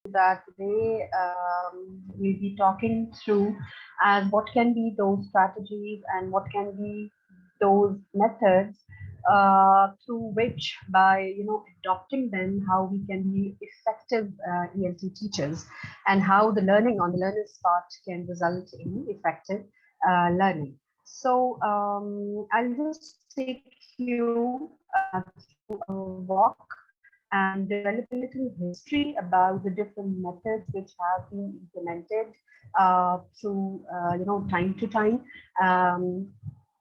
that today we'll be talking through and what can be those strategies and what can be those methods through which by adopting them how we can be effective ELT teachers and how the learning on the learner's part can result in effective learning. So I'll just take you through a walk and develop a little history about the different methods which have been implemented through time to time,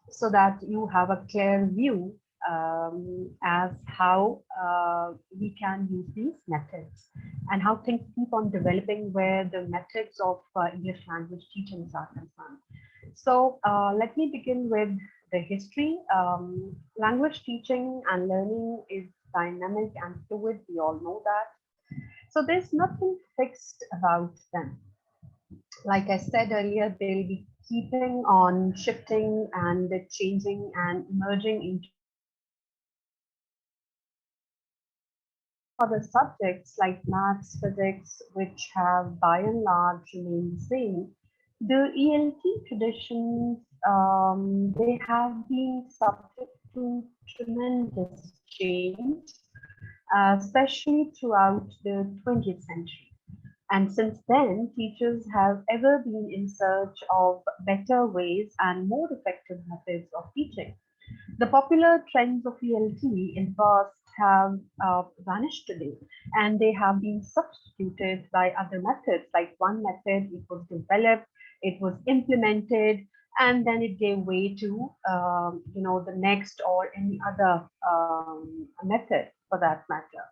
so that you have a clear view as how we can use these methods and how things keep on developing where the methods of English language teachings are concerned. So let me begin with the history. Language teaching and learning is dynamic and fluid. We all know that. So there's nothing fixed about them. Like I said earlier, they'll be keeping on shifting and changing and emerging into other subjects like maths, physics, which have by and large remained the same. The ELT traditions, they have been subject to tremendous change, especially throughout the 20th century. And since then, teachers have ever been in search of better ways and more effective methods of teaching. The popular trends of ELT in past have vanished today, and they have been substituted by other methods. Like one method, it was developed, it was implemented, and then it gave way to the next or any other method for that matter.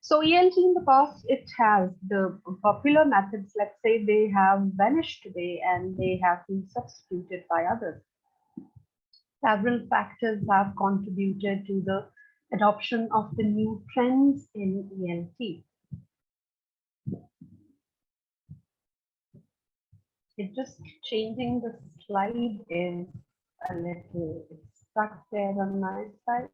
So ELT in the past, it has the popular methods, let's say they have vanished today and they have been substituted by others. Several factors have contributed to the adoption of the new trends in ELT. It's just changing the slide is a little stuck there on my side.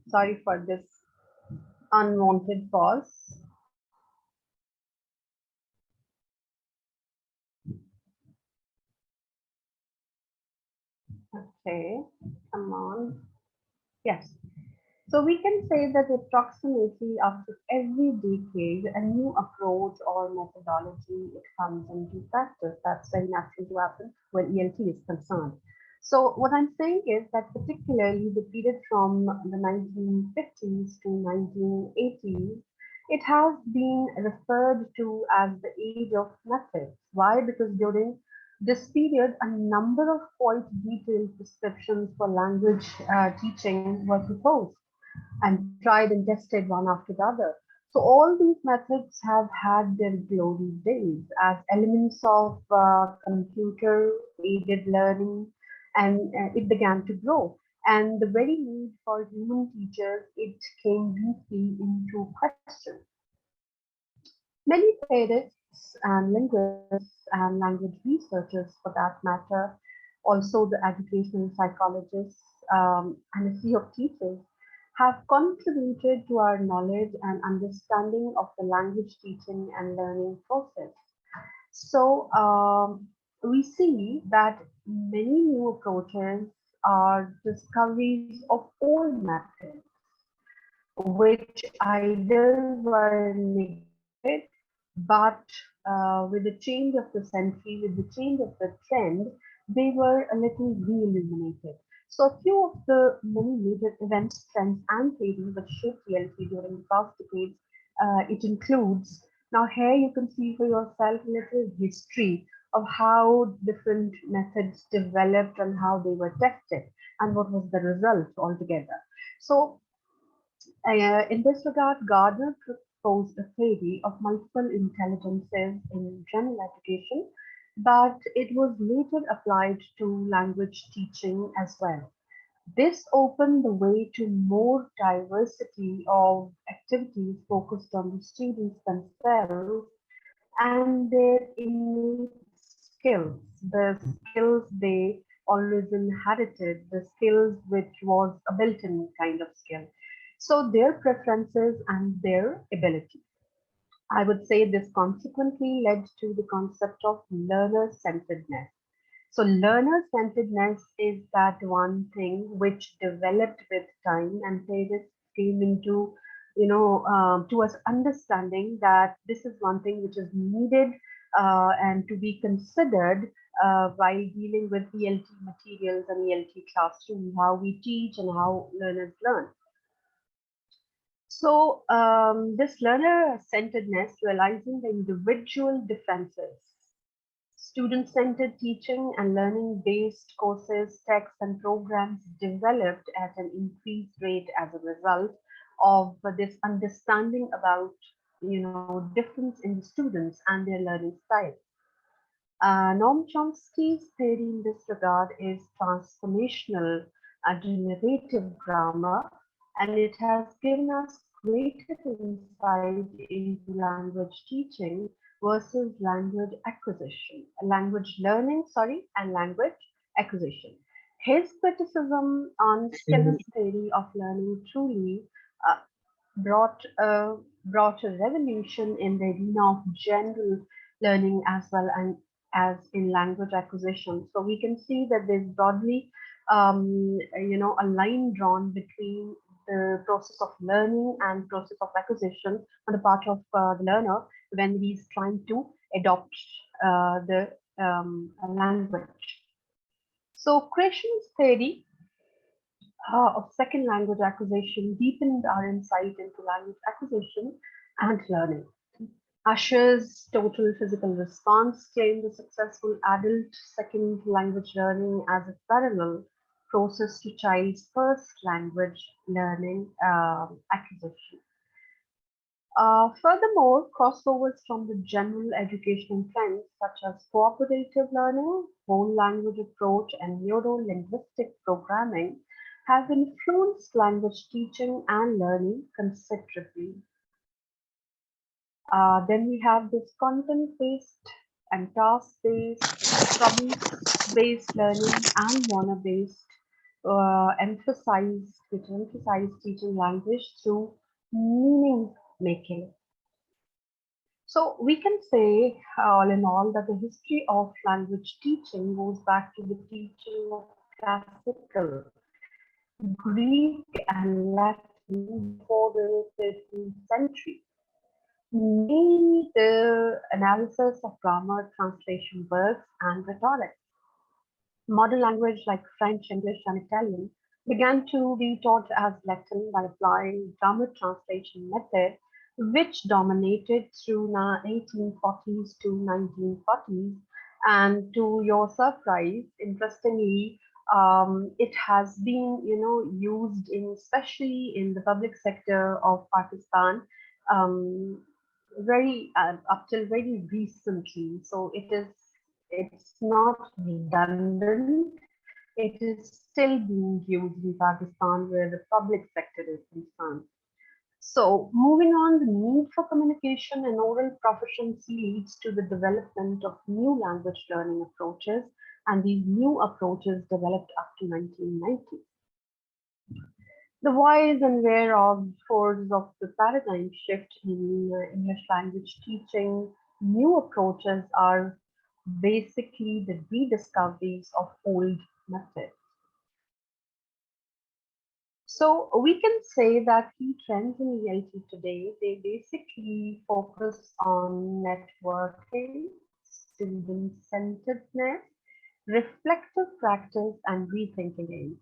Sorry for this unwanted pause. Okay, come on. Yes. So we can say that approximately after every decade, a new approach or methodology it comes into practice. That's very natural to happen when ELT is concerned. So what I'm saying is that particularly the period from the 1950s to 1980s, it has been referred to as the age of methods. Why? Because during this period, a number of quite detailed prescriptions for language teaching were proposed and tried and tested one after the other. So all these methods have had their glory days as elements of computer-aided learning, and it began to grow. And the very need for human teachers, it came briefly into question. Many theorists and linguists and language researchers, for that matter, also the educational psychologists and a few of teachers, have contributed to our knowledge and understanding of the language teaching and learning process. So we see that many new approaches are discoveries of old methods, which either were neglected, but with the change of the century, with the change of the trend, they were a little re-illuminated. So a few of the many major events, trends, and theories that shaped reality during the past decades, it includes, now here you can see for yourself a little history of how different methods developed and how they were tested and what was the result altogether. So in this regard, Gardner proposed a theory of multiple intelligences in general education, but it was later applied to language teaching as well. This opened the way to more diversity of activities focused on the students themselves and their innate skills, the skills they always inherited the skills which was a built-in kind of skill. So their preferences and their ability. I would say this consequently led to the concept of learner-centeredness. So learner-centeredness is that one thing which developed with time, and parents came into, to us understanding that this is one thing which is needed and to be considered while dealing with ELT materials and ELT classroom, how we teach and how learners learn. So this learner-centeredness, realizing the individual differences, student-centered teaching and learning-based courses, texts, and programs developed at an increased rate as a result of this understanding about, difference in the students and their learning style. Noam Chomsky's theory in this regard is transformational generative grammar, and it has given us greater insight into language teaching versus language acquisition, language learning, and language acquisition. His criticism on Skinner's theory of learning truly uh, brought a revolution in the arena of general learning as well and as in language acquisition. So we can see that there's broadly, a line drawn between the process of learning and process of acquisition on the part of the learner when he's trying to adopt the language. So Krishna's theory of second language acquisition deepened our insight into language acquisition and learning. Usher's total physical response claimed the successful adult second language learning as a parallel process to child's first language learning acquisition. Furthermore, crossovers from the general educational trends such as cooperative learning, whole language approach, and neuro-linguistic programming have influenced language teaching and learning considerably. Then we have this content-based and task-based, problem-based learning and learner-based which emphasize teaching language through meaning making. So we can say, all in all, that the history of language teaching goes back to the teaching of classical Greek and Latin before the 13th century. Mainly the analysis of grammar, translation works, and rhetoric. Modern language like French, English, and Italian began to be taught as Latin by applying grammar translation method, which dominated through the 1840s to 1940s. And to your surprise, interestingly, it has been, used in especially in the public sector of Pakistan, very up till very recently. So it's not redundant. It is still being used in Pakistan where the public sector is concerned. So moving on, the need for communication and oral proficiency leads to the development of new language learning approaches, and these new approaches developed up to 1990. The whys and wherefores of the paradigm shift in English language teaching, new approaches are basically the rediscoveries of old methods. So we can say that key trends in ELT today, they basically focus on networking, student-centeredness, reflective practice, and rethinking aims.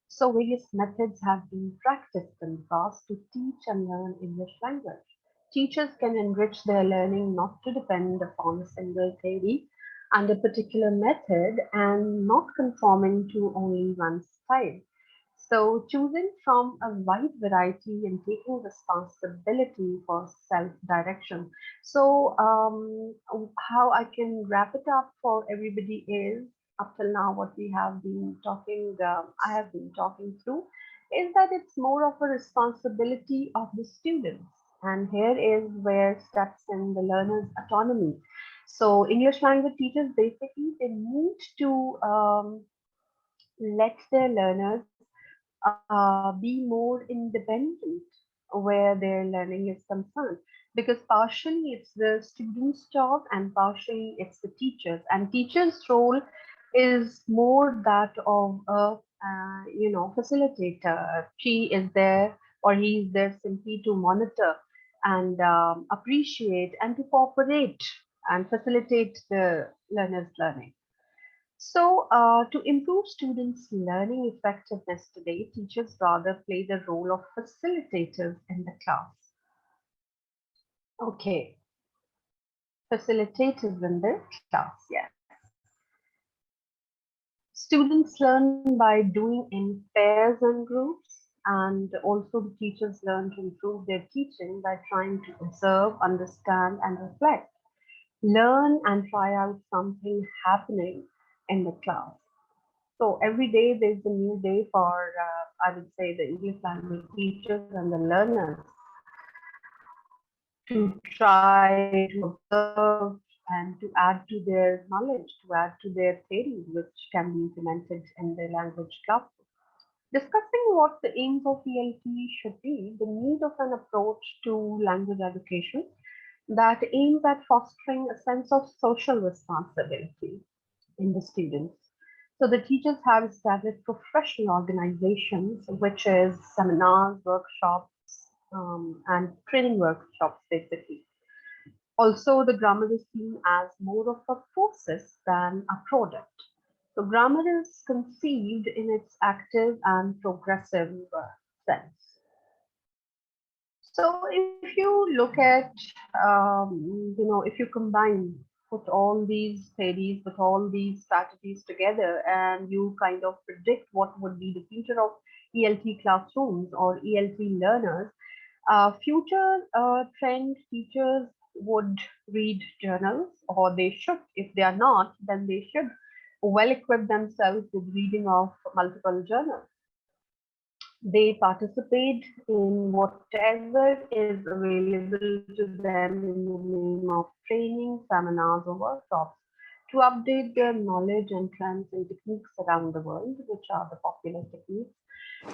So various methods have been practiced in the past to teach and learn English language. Teachers can enrich their learning not to depend upon a single theory and a particular method and not conforming to only one style. So choosing from a wide variety and taking responsibility for self-direction. So how I can wrap it up for everybody is, up till now what we have been talking, I have been talking through, is that it's more of a responsibility of the students. And here is where steps in the learner's autonomy. So English language teachers basically they need to let their learners be more independent where their learning is concerned, because partially it's the student's job and partially it's the teachers, and teacher's role is more that of a facilitator. She is there or he is there simply to monitor and appreciate and to cooperate and facilitate the learner's learning. So, to improve students' learning effectiveness today, teachers rather play the role of facilitators in the class. Okay, facilitators in the class, yes. Students learn by doing in pairs and groups, and also the teachers learn to improve their teaching by trying to observe, understand, and reflect. Learn and try out something happening in the class. So every day there's a new day for, I would say, the English language teachers and the learners to try to observe and to add to their knowledge, to add to their theories, which can be implemented in the language classroom. Discussing what the aims of ELT should be, the need of an approach to language education that aims at fostering a sense of social responsibility in the students. So the teachers have established professional organizations, which is seminars, workshops, and training workshops, basically. Also, the grammar is seen as more of a process than a product. So grammar is conceived in its active and progressive sense. So if you look at, if you combine, put all these theories, put all these strategies together, and you kind of predict what would be the future of ELT classrooms or ELT learners, future trend teachers would read journals, or they should. If they are not, then they should well equip themselves with reading of multiple journals. They participate in whatever is available to them in the name of training, seminars, or workshops to update their knowledge and trends and techniques around the world, which are the popular techniques.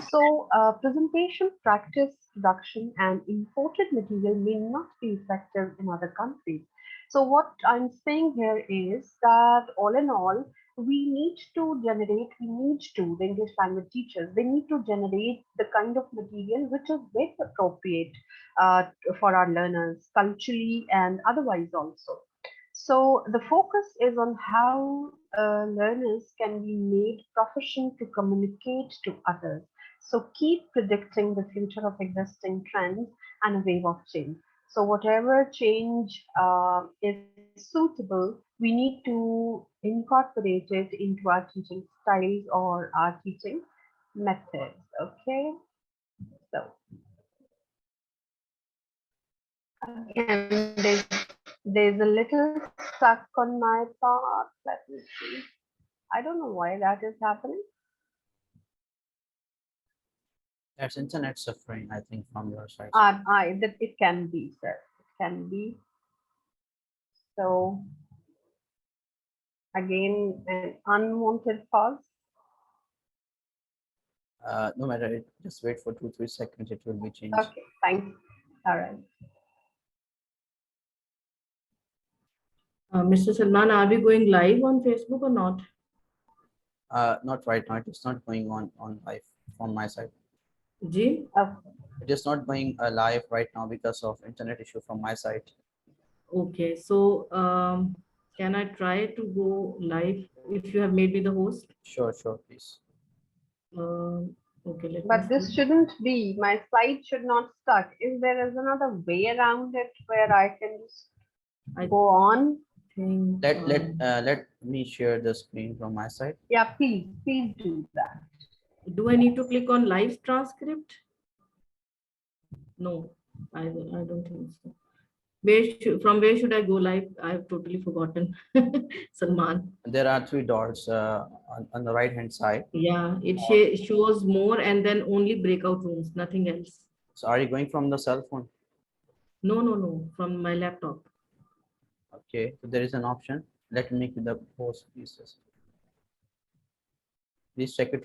So, presentation, practice, production, and imported material may not be effective in other countries. So, what I'm saying here is that all in all, we need to, the English language teachers, they need to generate the kind of material which is very appropriate for our learners, culturally and otherwise also. So the focus is on how learners can be made proficient to communicate to others. So keep predicting the future of existing trends and a wave of change. So whatever change is suitable, we need to incorporate it into our teaching styles or our teaching methods. Okay, so again, there's a little stuck on my part. Let me see. I don't know why that is happening. That's internet suffering, I think, from your side. That it can be, sir. It can be. So again, an unwanted pause. No matter it, just wait for 2-3 seconds, it will be changed. Okay, thanks. All right. Mr. Salman, are we going live on Facebook or not? Not right now. It is not going on live from my side. Ji? Okay. It is not going live right now because of internet issue from my side. Okay, so can I try to go live if you have made me the host? Sure, please. Okay, let But me this see. shouldn't be. My slide should not stuck. If there is another way around it where I can just I go on. think, Let me share the screen from my side. Yeah, please do that. do I need to click on live transcript? No, I don't think so. From where should I go live? I've totally forgotten. Salman. There are 3 dots on the right hand side. Yeah, it shows more and then only breakout rooms, nothing else. So are you going from the cell phone? No, from my laptop. Okay, so there is an option. Let me make the post pieces. Please check it